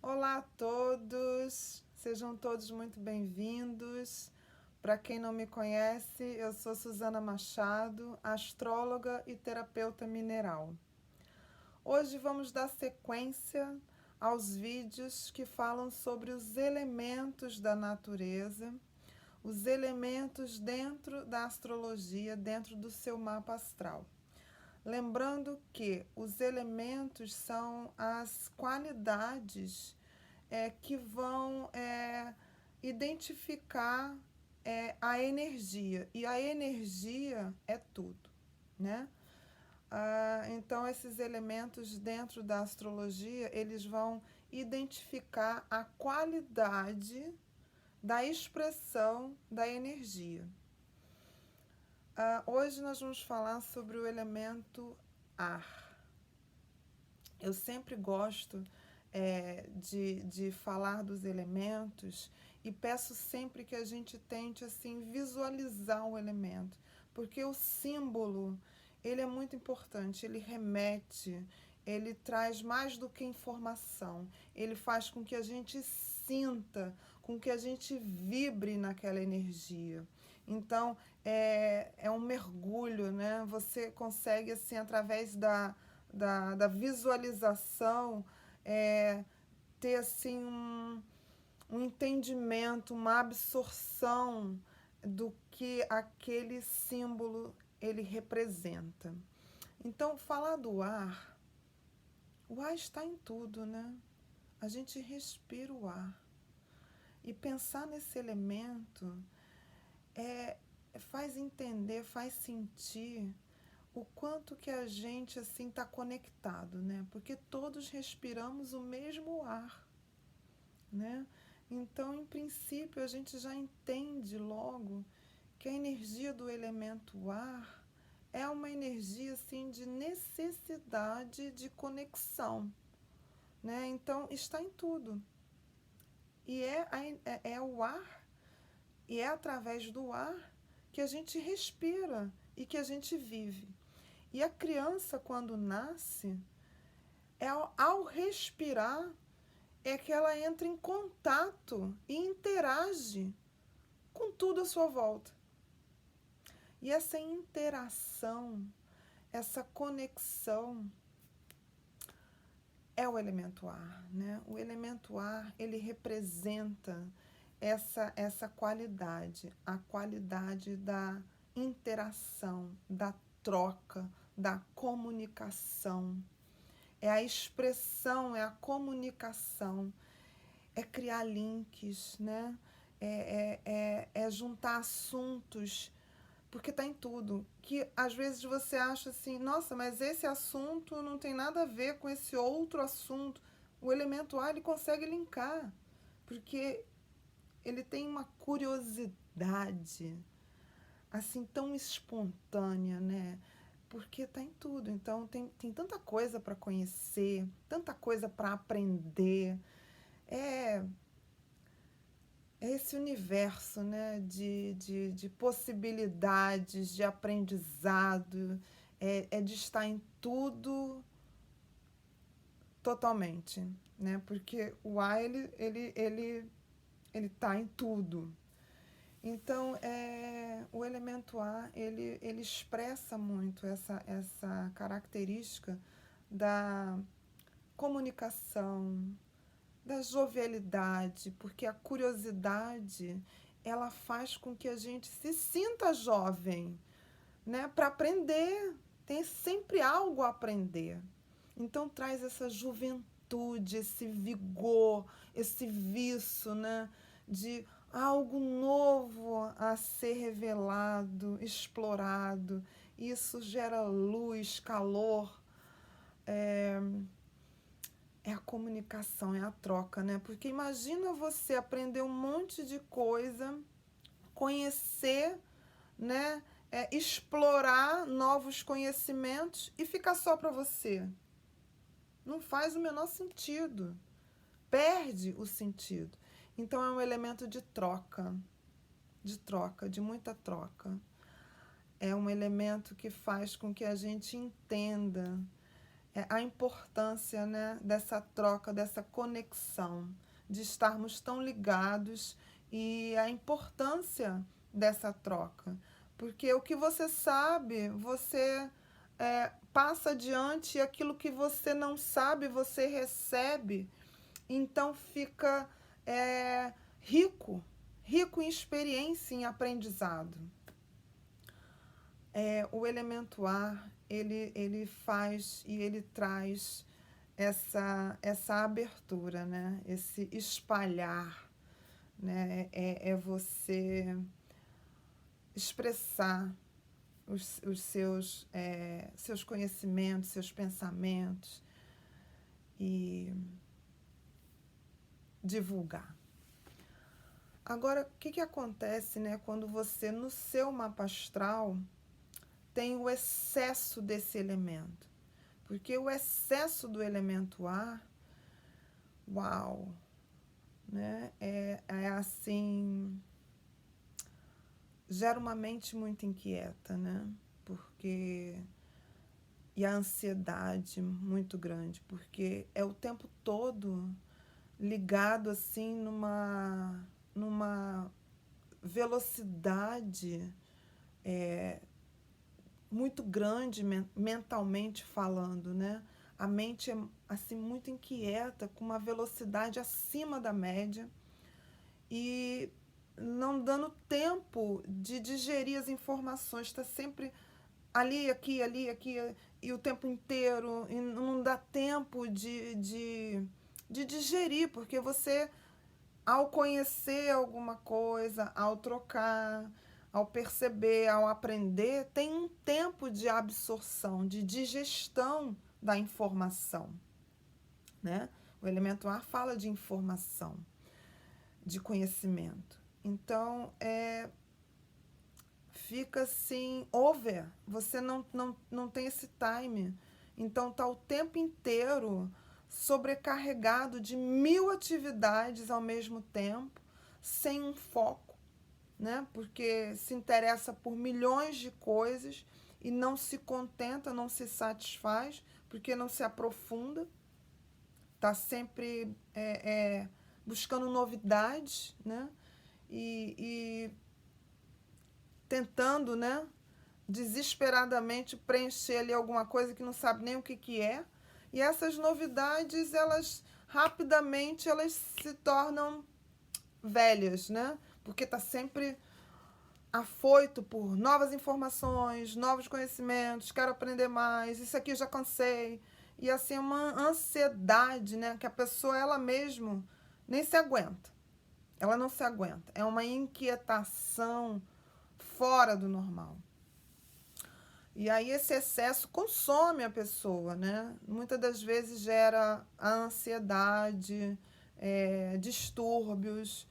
Olá a todos, sejam todos muito bem-vindos. Para quem não me conhece, eu sou Suzana Machado, astróloga e terapeuta mineral. Hoje vamos dar sequência aos vídeos que falam sobre os elementos da natureza, os elementos dentro da astrologia, dentro do seu mapa astral. Lembrando que os elementos são as qualidades que vão identificar a energia. E a energia é tudo, né? Então, esses elementos dentro da astrologia, eles vão identificar a qualidade da expressão da energia. Hoje nós vamos falar sobre o elemento ar. Eu sempre gosto de falar dos elementos e peço sempre que a gente tente assim visualizar o elemento, porque o símbolo ele é muito importante, ele remete, ele traz mais do que informação, ele faz com que a gente sinta, com que a gente vibre naquela energia. Então, é um mergulho, né? Você consegue, assim, através da visualização, ter, assim, um entendimento, uma absorção do que aquele símbolo ele representa. Então, falar do ar, o ar está em tudo, né? A gente respira o ar. E pensar nesse elemento faz entender, faz sentir o quanto que a gente assim está conectado, né? Porque todos respiramos o mesmo ar, né? Então, em princípio, a gente já entende logo que a energia do elemento ar é uma energia assim de necessidade de conexão, né? Então, está em tudo. E é o ar, e é através do ar que a gente respira e que a gente vive. E a criança, quando nasce, ao respirar, é que ela entra em contato e interage com tudo à sua volta. E essa interação, essa conexão é o elemento ar, né? O elemento ar, ele representa essa qualidade, a qualidade da interação, da troca, da comunicação. É a expressão, é a comunicação, é criar links, né? É juntar assuntos, porque está em tudo. Que às vezes você acha assim, nossa, mas esse assunto não tem nada a ver com esse outro assunto. O elemento ar ele consegue linkar, porque ele tem uma curiosidade assim tão espontânea, né? Porque está em tudo. Então tem tanta coisa para conhecer, tanta coisa para aprender. É esse universo, né, de possibilidades, de aprendizado, de estar em tudo totalmente, né? Porque o ar ele tá em tudo. Então, o elemento ar, ele expressa muito essa característica da comunicação, da jovialidade, porque a curiosidade, ela faz com que a gente se sinta jovem, né? Para aprender, tem sempre algo a aprender. Então, traz essa juventude, esse vigor, esse viço, né? De algo novo a ser revelado, explorado. Isso gera luz, calor. É a comunicação, é a troca, né? Porque imagina você aprender um monte de coisa, conhecer, né? Explorar novos conhecimentos e ficar só para você. Não faz o menor sentido. Perde o sentido. Então é um elemento de troca, de muita troca. É um elemento que faz com que a gente entenda a importância, né, dessa troca, dessa conexão, de estarmos tão ligados e a importância dessa troca. Porque o que você sabe, você passa adiante, e aquilo que você não sabe, você recebe. Então fica rico, rico em experiência, em aprendizado. O elemento ar, ele faz e ele traz essa abertura, né? Esse espalhar, né? Você expressar os seus conhecimentos, seus pensamentos e divulgar. Agora, o que acontece, né, quando você, no seu mapa astral, tem o excesso desse elemento? Porque o excesso do elemento ar, uau, né, assim, gera uma mente muito inquieta, né? Porque e a ansiedade muito grande, porque é o tempo todo ligado assim numa velocidade muito grande mentalmente falando, né? A mente é assim muito inquieta, com uma velocidade acima da média e não dando tempo de digerir as informações, está sempre ali, aqui, e o tempo inteiro, e não dá tempo de digerir, porque você, ao conhecer alguma coisa, ao trocar, ao perceber, ao aprender, tem um tempo de absorção, de digestão da informação, né? O elemento ar fala de informação, de conhecimento. Então, fica assim, over, você não tem esse time. Então, está o tempo inteiro sobrecarregado de 1000 atividades ao mesmo tempo, sem um foco, né? Porque se interessa por milhões de coisas e não se contenta, não se satisfaz, porque não se aprofunda, está sempre buscando novidades, né? E tentando, né, desesperadamente preencher ali alguma coisa que não sabe nem o que é. E essas novidades, elas rapidamente elas se tornam velhas, né? Porque está sempre afoito por novas informações, novos conhecimentos, quero aprender mais, isso aqui eu já cansei. E assim, é uma ansiedade, né, que a pessoa ela mesma nem se aguenta. Ela não se aguenta. É uma inquietação fora do normal. E aí esse excesso consome a pessoa, né? Muitas das vezes gera a ansiedade, distúrbios,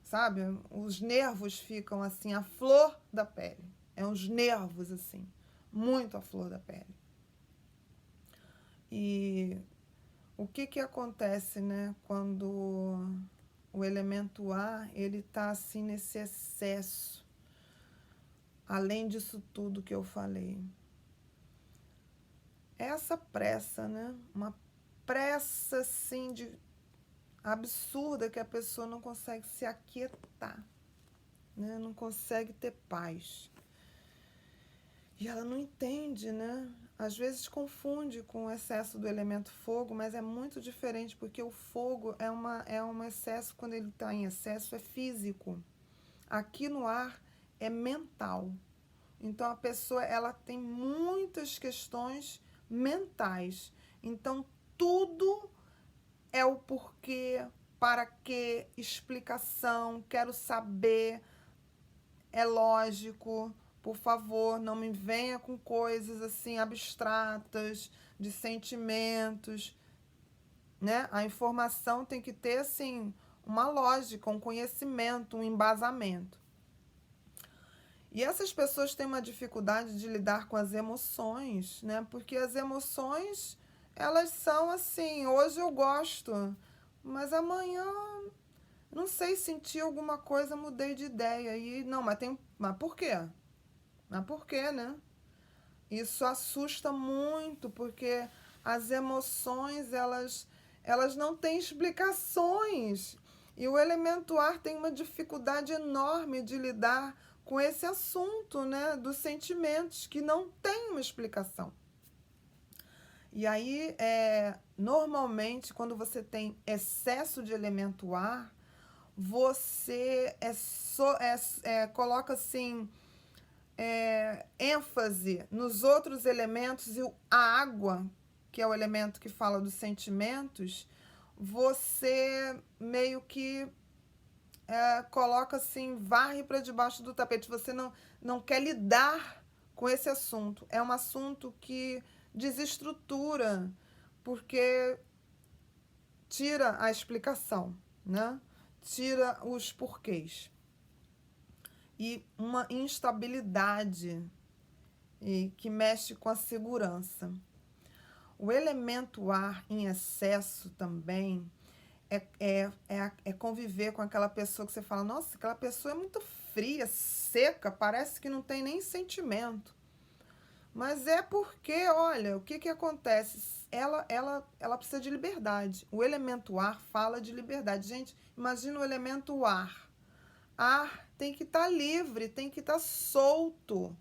sabe? Os nervos ficam assim, a flor da pele. É uns nervos assim, muito à flor da pele. E o que acontece, né? Quando o elemento ar, ele tá assim nesse excesso, além disso tudo que eu falei. Essa pressa, né? Uma pressa assim absurda, que a pessoa não consegue se aquietar, né? Não consegue ter paz. E ela não entende, né? Às vezes confunde com o excesso do elemento fogo, mas é muito diferente, porque o fogo é um excesso, quando ele está em excesso, é físico. Aqui no ar é mental. Então a pessoa ela tem muitas questões mentais. Então tudo é o porquê, para quê, explicação, quero saber, é lógico, por favor, não me venha com coisas assim abstratas, de sentimentos, né? A informação tem que ter assim uma lógica, um conhecimento, um embasamento. E essas pessoas têm uma dificuldade de lidar com as emoções, né? Porque as emoções, elas são assim, hoje eu gosto, mas amanhã, não sei, senti alguma coisa, mudei de ideia. E não, mas por quê? Mas por quê, né? Isso assusta muito, porque as emoções, elas não têm explicações. E o elemento ar tem uma dificuldade enorme de lidar com esse assunto, né, dos sentimentos, que não tem uma explicação. E aí, normalmente, quando você tem excesso de elemento ar, você coloca assim ênfase nos outros elementos, e a água, que é o elemento que fala dos sentimentos, você meio que coloca assim, varre para debaixo do tapete. Você não quer lidar com esse assunto. É um assunto que desestrutura, porque tira a explicação, né? Tira os porquês. E uma instabilidade que mexe com a segurança. O elemento ar em excesso também é conviver com aquela pessoa que você fala, nossa, aquela pessoa é muito fria, seca, parece que não tem nem sentimento. Mas é porque, olha, o que acontece? Ela precisa de liberdade. O elemento ar fala de liberdade. Gente, imagina o elemento ar. Ar tem que estar livre, tem que estar solto,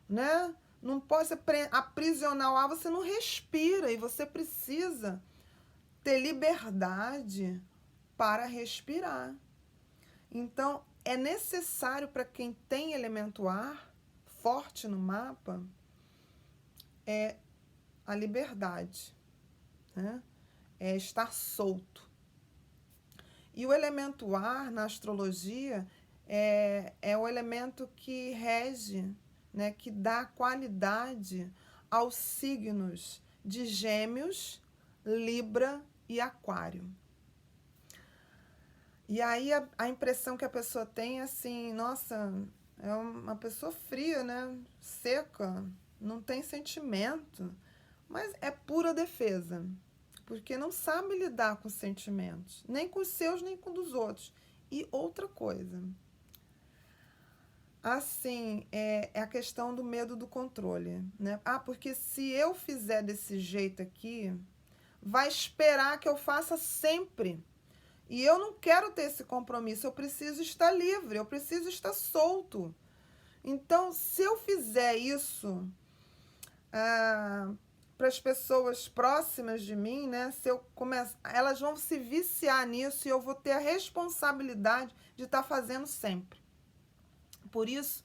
né? Não pode aprisionar o ar, você não respira e você precisa ter liberdade para respirar. Então, é necessário para quem tem elemento ar forte no mapa a liberdade, né? É estar solto. E o elemento ar na astrologia é o elemento que rege, né, que dá qualidade aos signos de Gêmeos, Libra e Aquário. E aí a impressão que a pessoa tem é assim, nossa, é uma pessoa fria, né? Seca, não tem sentimento, mas é pura defesa, porque não sabe lidar com sentimentos, nem com os seus, nem com os dos outros. E outra coisa, assim, é a questão do medo do controle, né? Ah, porque se eu fizer desse jeito aqui, vai esperar que eu faça sempre. E eu não quero ter esse compromisso, eu preciso estar livre, eu preciso estar solto. Então, se eu fizer isso para as pessoas próximas de mim, né? Se eu elas vão se viciar nisso e eu vou ter a responsabilidade de estar fazendo sempre. Por isso,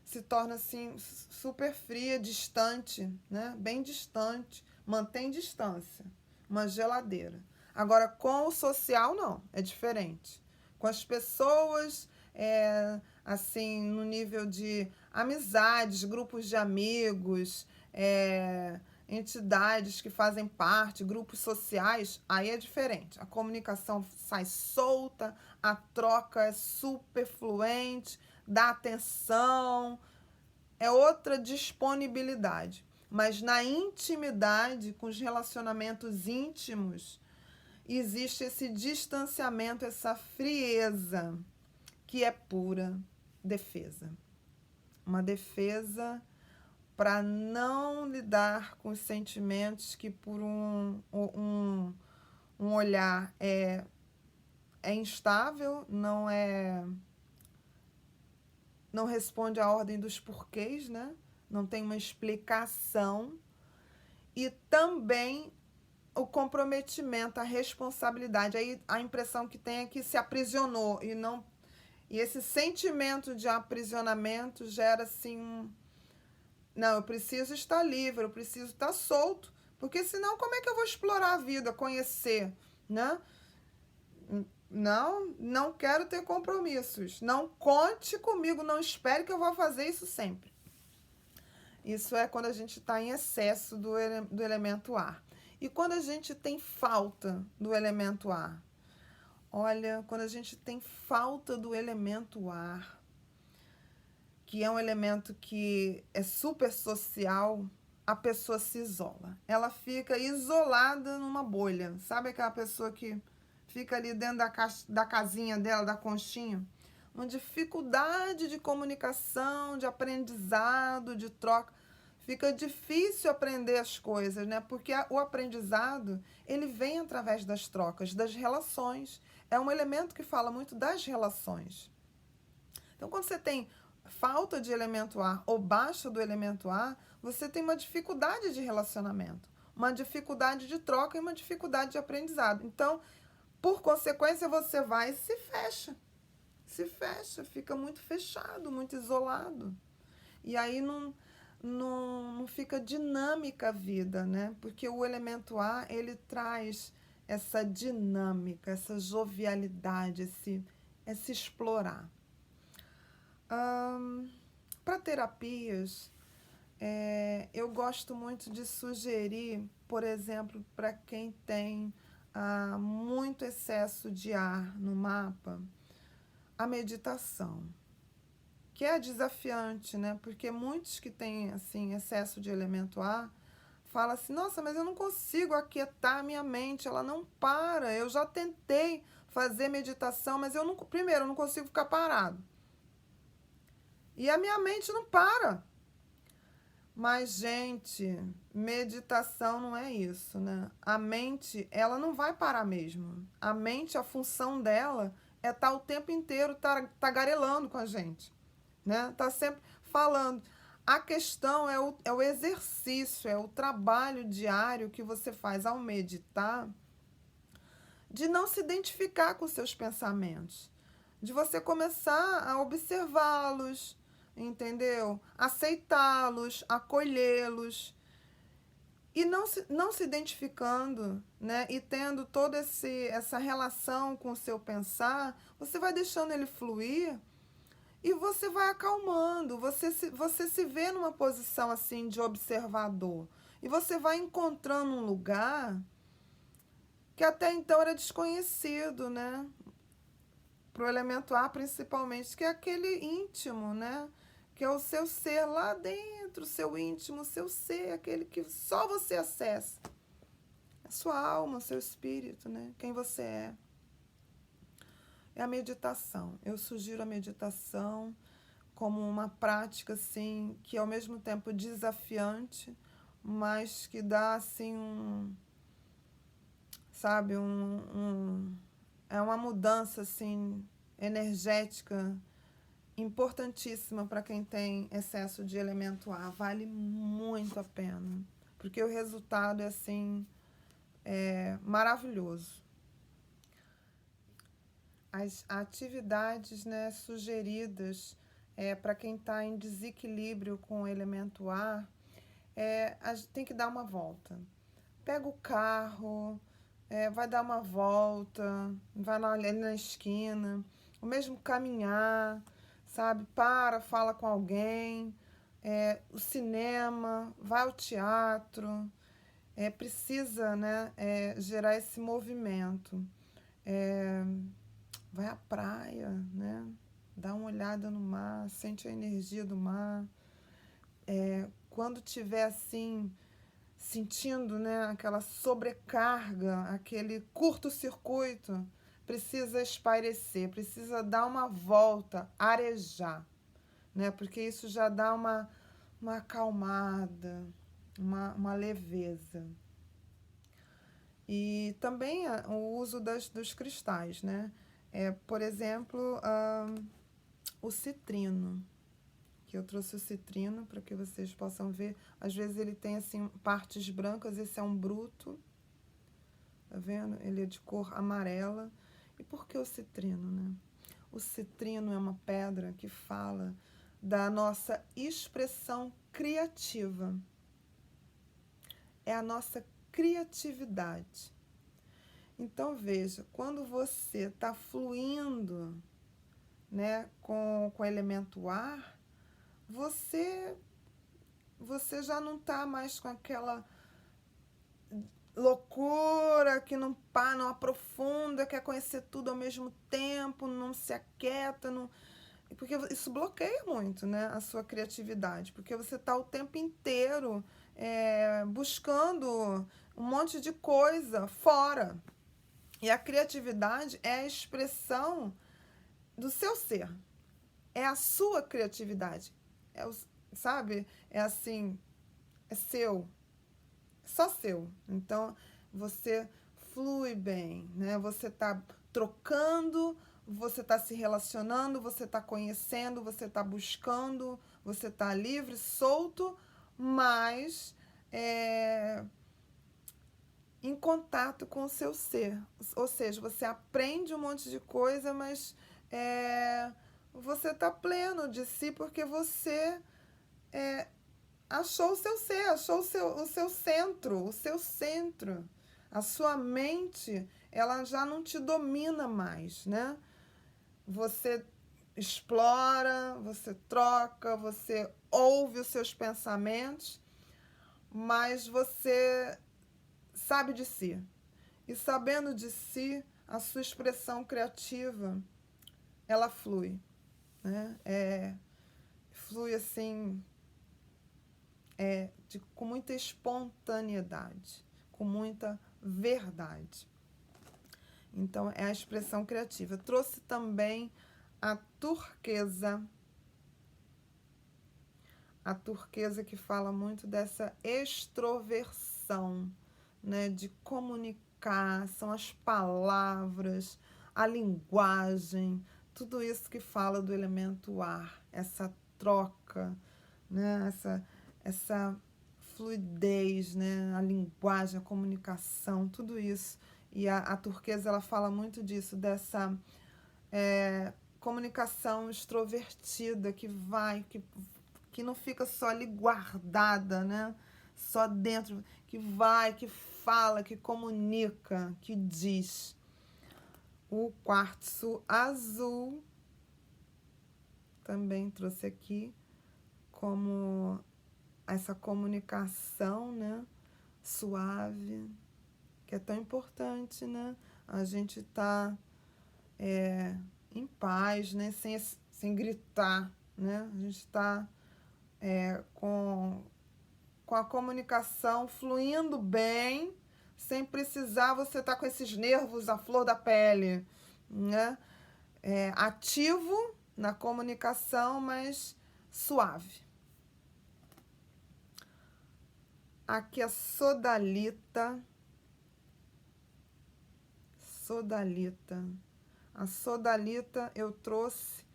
se torna assim super fria, distante, né? Bem distante, mantém distância, uma geladeira. Agora, com o social, não, é diferente. Com as pessoas, assim, no nível de amizades, grupos de amigos, entidades que fazem parte, grupos sociais, aí é diferente. A comunicação sai solta, a troca é super fluente, dá atenção, é outra disponibilidade. Mas na intimidade, com os relacionamentos íntimos, existe esse distanciamento, essa frieza, que é pura defesa. Uma defesa para não lidar com os sentimentos que, por um olhar, é instável, não responde à ordem dos porquês, né? Não tem uma explicação. E também o comprometimento, a responsabilidade. Aí a impressão que tem é que se aprisionou e esse sentimento de aprisionamento gera assim não, eu preciso estar livre, eu preciso estar solto, porque senão como é que eu vou explorar a vida, conhecer, né? Não quero ter compromissos. Não conte comigo, não espere que eu vou fazer isso sempre. Isso é quando a gente está em excesso do elemento ar. E quando a gente tem falta do elemento ar? Olha, quando a gente tem falta do elemento ar, que é um elemento que é super social, a pessoa se isola. Ela fica isolada numa bolha. Sabe aquela pessoa que fica ali dentro da casinha dela, da conchinha? Uma dificuldade de comunicação, de aprendizado, de troca. Fica difícil aprender as coisas, né? Porque o aprendizado, ele vem através das trocas, das relações. É um elemento que fala muito das relações. Então, quando você tem falta de elemento ar ou baixa do elemento ar, você tem uma dificuldade de relacionamento, uma dificuldade de troca e uma dificuldade de aprendizado. Então, por consequência, você vai e se fecha, fica muito fechado, muito isolado. E aí não fica dinâmica a vida, né? Porque o elemento ar, ele traz essa dinâmica, essa jovialidade, esse explorar. Para terapias, eu gosto muito de sugerir, por exemplo, para quem tem muito excesso de ar no mapa, a meditação, que é desafiante, né? Porque muitos que têm assim excesso de elemento ar falam assim: nossa, mas eu não consigo aquietar a minha mente, ela não para. Eu já tentei fazer meditação, mas primeiro, eu não consigo ficar parado. E a minha mente não para. Mas, gente, meditação não é isso, né? A mente, ela não vai parar mesmo. A mente, a função dela é estar o tempo inteiro tagarelando com a gente, né? Tá sempre falando. A questão é o exercício, é o trabalho diário que você faz ao meditar, de não se identificar com seus pensamentos, de você começar a observá-los, entendeu? Aceitá-los, acolhê-los. E não se identificando, né? E tendo toda essa relação com o seu pensar, você vai deixando ele fluir e você vai acalmando. Você se vê numa posição assim de observador. E você vai encontrando um lugar que até então era desconhecido, né? Para o elemento ar, principalmente, que é aquele íntimo, né? Que é o seu ser lá dentro, o seu íntimo, o seu ser, aquele que só você acessa. A sua alma, o seu espírito, né? Quem você é. É a meditação. Eu sugiro a meditação como uma prática, assim, que é ao mesmo tempo desafiante, mas que dá, assim, sabe, é uma mudança, assim, energética importantíssima para quem tem excesso de elemento ar. Vale muito a pena, porque o resultado é assim, maravilhoso. As atividades, né, sugeridas para quem está em desequilíbrio com o elemento ar, a gente tem que dar uma volta. Pega o carro, vai dar uma volta, vai ali na esquina, o mesmo caminhar, sabe? Fala com alguém, o cinema, vai ao teatro, precisa, né, gerar esse movimento. Vai à praia, né? Dá uma olhada no mar, sente a energia do mar. Quando tiver assim, sentindo, né, aquela sobrecarga, aquele curto-circuito, precisa espairecer, precisa dar uma volta, arejar, né? Porque isso já dá uma acalmada, uma leveza. E também o uso dos cristais, né? Por exemplo, o citrino, que eu trouxe o citrino para que vocês possam ver. Às vezes ele tem assim partes brancas, esse é um bruto, tá vendo? Ele é de cor amarela. E por que o citrino, né? O citrino é uma pedra que fala da nossa expressão criativa. É a nossa criatividade. Então, veja, quando você está fluindo, né, com o elemento ar, você já não está mais com aquela loucura que não aprofunda, quer conhecer tudo ao mesmo tempo, não se aquieta, porque isso bloqueia muito, né, a sua criatividade, porque você está o tempo inteiro buscando um monte de coisa fora. E a criatividade é a expressão do seu ser. É a sua criatividade. Sabe? É assim, é seu, só seu. Então, você flui bem, né? Você está trocando, você está se relacionando, você está conhecendo, você está buscando, você está livre, solto, mas em contato com o seu ser. Ou seja, você aprende um monte de coisa, mas você está pleno de si porque você achou o seu ser, achou o seu centro. A sua mente, ela já não te domina mais, né? Você explora, você troca, você ouve os seus pensamentos, mas você sabe de si. E sabendo de si, a sua expressão criativa, ela flui, né? Flui assim, com muita espontaneidade, com muita verdade. Então, é a expressão criativa. Eu trouxe também a turquesa. A turquesa que fala muito dessa extroversão, né? De comunicar, são as palavras, a linguagem, tudo isso que fala do elemento ar, essa troca, né? Essa fluidez, né? A linguagem, a comunicação, tudo isso. E a turquesa, ela fala muito disso, dessa comunicação extrovertida que não fica só ali guardada, né? Só dentro, que vai, que fala, que comunica, que diz. O quartzo azul também trouxe aqui como essa comunicação, né? Suave, que é tão importante, né? A gente tá em paz, né? Sem gritar, né? A gente tá com a comunicação fluindo bem, sem precisar você estar com esses nervos à flor da pele, né? Ativo na comunicação, mas suave. Aqui a sodalita. Sodalita. A sodalita eu trouxe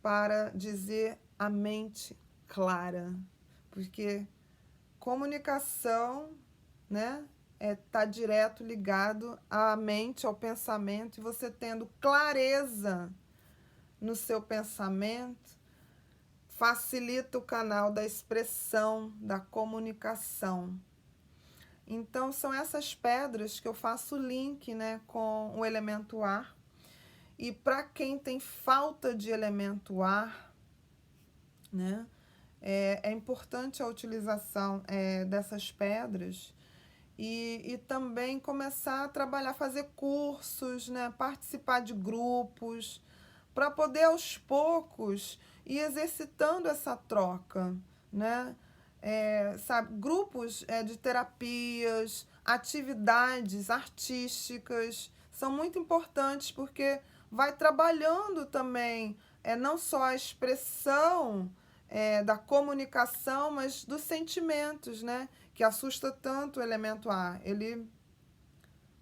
para dizer a mente clara, porque comunicação, né, tá direto ligado à mente, ao pensamento, e você tendo clareza no seu pensamento, facilita o canal da expressão, da comunicação. Então, são essas pedras que eu faço o link, né, com o elemento ar. E para quem tem falta de elemento ar, né, é importante a utilização dessas pedras e também começar a trabalhar, fazer cursos, né, participar de grupos, para poder aos poucos ir exercitando essa troca, né? Sabe, grupos de terapias, atividades artísticas são muito importantes porque vai trabalhando também não só a expressão da comunicação, mas dos sentimentos, né? Que assusta tanto o elemento ar. Ele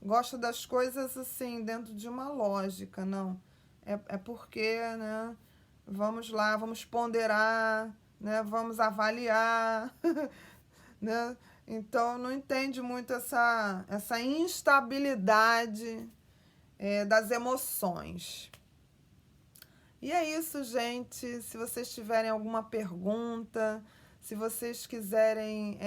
gosta das coisas assim, dentro de uma lógica, não. É porque, né? Vamos lá, vamos ponderar, né? Vamos avaliar, né? Então, não entende muito essa instabilidade das emoções. E é isso, gente. Se vocês tiverem alguma pergunta, se vocês quiserem